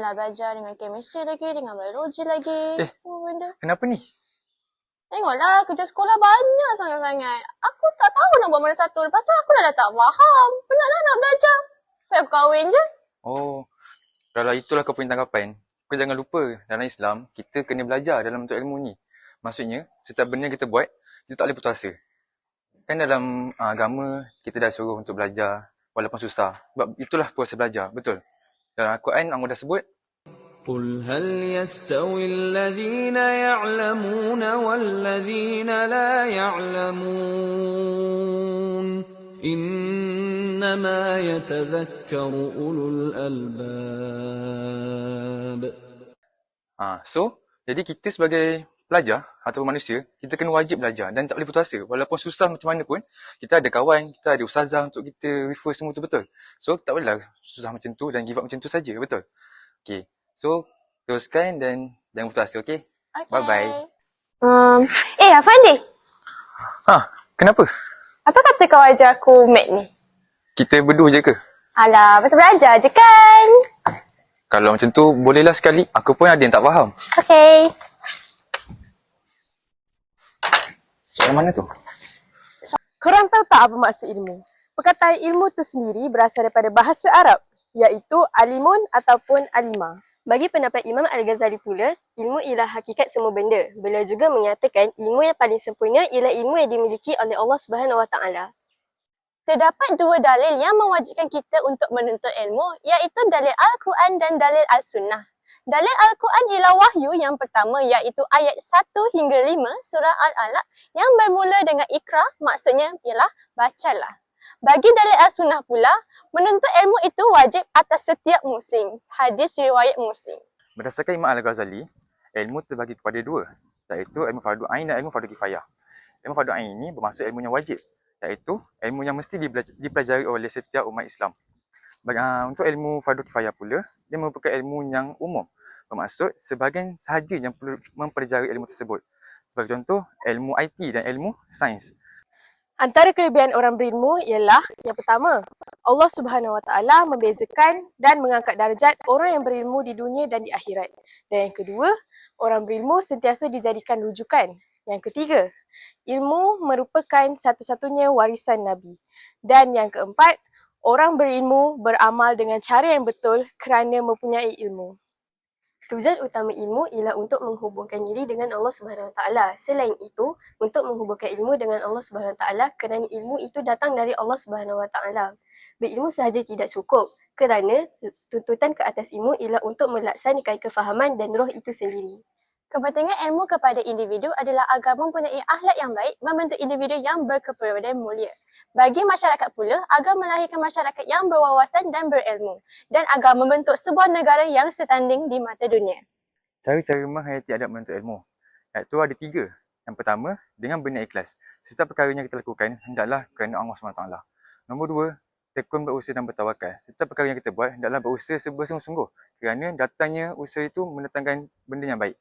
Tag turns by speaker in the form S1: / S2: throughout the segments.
S1: Dah belajar dengan chemistry lagi, dengan biologi lagi. Semua benda.
S2: Kenapa ni?
S1: Tengoklah, kerja sekolah banyak sangat-sangat. Aku tak tahu nak buat mana satu. Lepas tu aku dah tak faham. Penatlah nak belajar. Baik aku kahwin je.
S2: Oh, kalau itulah kau punya tanggapan, kau jangan lupa dalam Islam, kita kena belajar dalam bentuk ilmu ni. Maksudnya, setiap benda yang kita buat, kita tak boleh putus asa. Kan dalam agama, kita dah suruh untuk belajar walaupun susah. Sebab itulah proses belajar, betul? Dalam Al-Quran, Allah dah sebut,
S3: قل هل يستوي الذين يعلمون والذين لا يعلمون إنما يتذكر أولو الألباب.
S2: So, jadi kita sebagai pelajar atau manusia, kita kena wajib belajar dan tak boleh putus asa. Walaupun susah macam mana pun, kita ada kawan, kita ada ustazah untuk kita refer semua tu, betul? So, tak bolehlah susah macam tu dan give up macam tu saja, betul? Okay, so teruskan dan jangan putus asa, okay? Bye-bye.
S1: Afandi.
S2: Kenapa?
S1: Apa kata kau ajar aku mat ni?
S2: Kita berdua je ke?
S1: Alah, pasal belajar je kan?
S2: Kalau macam tu, bolehlah sekali. Aku pun ada yang tak faham.
S1: Okay.
S2: Soalan mana tu?
S4: Korang tahu tak apa maksud ilmu? Perkataan ilmu tu sendiri berasal daripada bahasa Arab, iaitu alimun ataupun alimah.
S5: Bagi pendapat Imam Al-Ghazali pula, ilmu ialah hakikat semua benda. Beliau juga menyatakan ilmu yang paling sempurna ialah ilmu yang dimiliki oleh Allah Subhanahu Wa Taala.
S1: Terdapat dua dalil yang mewajibkan kita untuk menuntut ilmu, iaitu dalil Al-Quran dan dalil Al-Sunnah. Dalil Al-Quran ialah wahyu yang pertama, iaitu ayat 1 hingga 5 surah Al-Alaq yang bermula dengan Iqra, maksudnya ialah bacalah. Bagi dalil Al-Sunnah pula, menuntut ilmu itu wajib atas setiap Muslim. Hadis riwayat Muslim.
S2: Berdasarkan Imam Al-Ghazali, ilmu terbagi kepada dua, iaitu ilmu fardu ain dan ilmu fardu kifayah. Ilmu fardu ain ini bermaksud ilmu yang wajib, iaitu ilmu yang mesti dipelajari oleh setiap umat Islam. Untuk ilmu fardu kifayah pula, dia merupakan ilmu yang umum. Bermaksud sebahagian sahaja yang perlu mempelajari ilmu tersebut. Sebagai contoh, ilmu IT dan ilmu sains.
S4: Antara kelebihan orang berilmu ialah yang pertama, Allah Subhanahu Wa Taala membezakan dan mengangkat darjat orang yang berilmu di dunia dan di akhirat. Dan yang kedua, orang berilmu sentiasa dijadikan rujukan. Yang ketiga, ilmu merupakan satu-satunya warisan Nabi. Dan yang keempat, orang berilmu beramal dengan cara yang betul kerana mempunyai ilmu.
S5: Tujuan utama ilmu ialah untuk menghubungkan diri dengan Allah Subhanahu Wa Taala. Selain itu, untuk menghubungkan ilmu dengan Allah Subhanahu Wa Taala kerana ilmu itu datang dari Allah Subhanahu Wa Taala. Berilmu sahaja tidak cukup kerana tuntutan ke atas ilmu ialah untuk melaksanakan kefahaman dan roh itu sendiri.
S1: Kepentingan ilmu kepada individu adalah agar mempunyai akhlak yang baik, membentuk individu yang berkepribadian mulia. Bagi masyarakat pula, agar melahirkan masyarakat yang berwawasan dan berilmu, dan agar membentuk sebuah negara yang setanding di mata dunia.
S2: Cara-cara menghayati adab menuntut ilmu, iaitu ada tiga. Yang pertama, dengan berniat ikhlas. Setiap perkara yang kita lakukan, hendaklah kerana Allah SWT. Nombor dua, tekun berusaha dan bertawakal. Setiap perkara yang kita buat, hendaklah berusaha bersungguh-sungguh kerana datangnya usaha itu mendatangkan benda yang baik.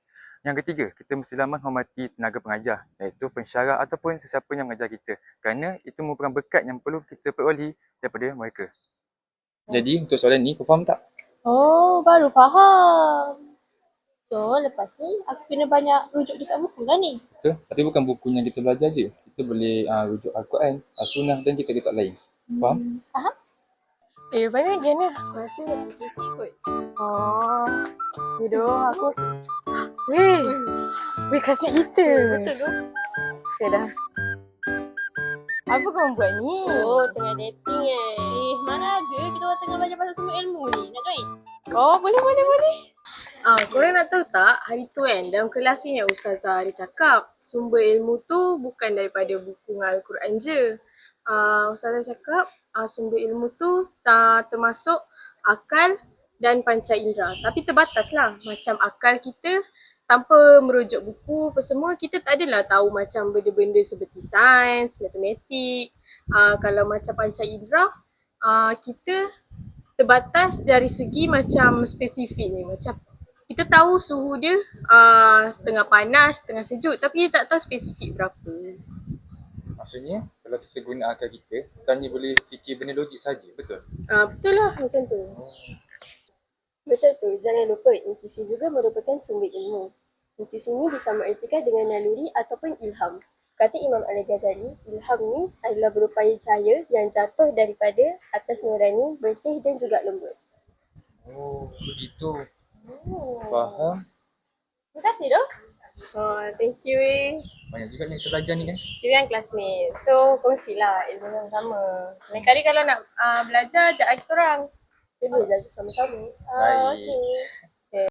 S2: Yang ketiga, kita mestilah menghormati tenaga pengajar, iaitu pensyarah ataupun sesiapa yang mengajar kita, kerana itu merupakan berkat yang perlu kita perolehi daripada mereka. Jadi, untuk soalan ni, kau faham tak?
S6: Oh, baru faham. So, lepas ni aku kena banyak rujuk dekat buku lah ni.
S2: Betul? Tapi bukan buku yang kita belajar je. Kita boleh rujuk Al-Quran, Al-Sunnah dan kitab-kitab lain. Faham?
S6: Faham?
S4: Banyak dia ni. Aku rasa nak pergi kot. Yaudah, aku... Weh, classmate kita.
S6: Betul tu.
S4: Okay dah. Apa kau buat ni?
S6: Oh, tengah dating mana ada kita orang tengah belajar pasal semua ilmu ni. Nak join?
S4: Oh, boleh. Korang nak tahu tak, hari tu kan, dalam kelas ni Ustazah dia cakap, sumber ilmu tu bukan daripada buku Al-Quran je. Ustazah cakap, sumber ilmu tu termasuk akal dan panca indera. Tapi terbatas lah, macam akal kita, tanpa merujuk buku apa semua, kita tak adalah tahu macam benda-benda seperti sains, matematik. Kalau macam panca indera, kita terbatas dari segi macam spesifik ni. Macam kita tahu suhu dia tengah panas, tengah sejuk, tapi kita tak tahu spesifik berapa.
S2: Maksudnya, kalau kita guna akal kita hanya boleh fikir benda logik saja, betul?
S4: Betul lah macam tu.
S5: Betul tu, jangan lupa intuisi juga merupakan sumber ilmu. Intuisi ni bisa mengertikan dengan naluri ataupun ilham. Kata Imam Al-Ghazali, ilham ni adalah berupaya cahaya yang jatuh daripada atas nurani, bersih dan juga lembut.
S2: Oh, begitu. Faham.
S1: Terima kasih doh.
S4: Oh, thank you
S2: Banyak juga yang kita belajar ni kan.
S4: Kita kan classmate. So, kongsilah ilmu yang sama. Lain kali kalau nak belajar, ajak kita orang.
S5: Kita boleh belajar sama-sama.
S2: Baik.
S4: Okay.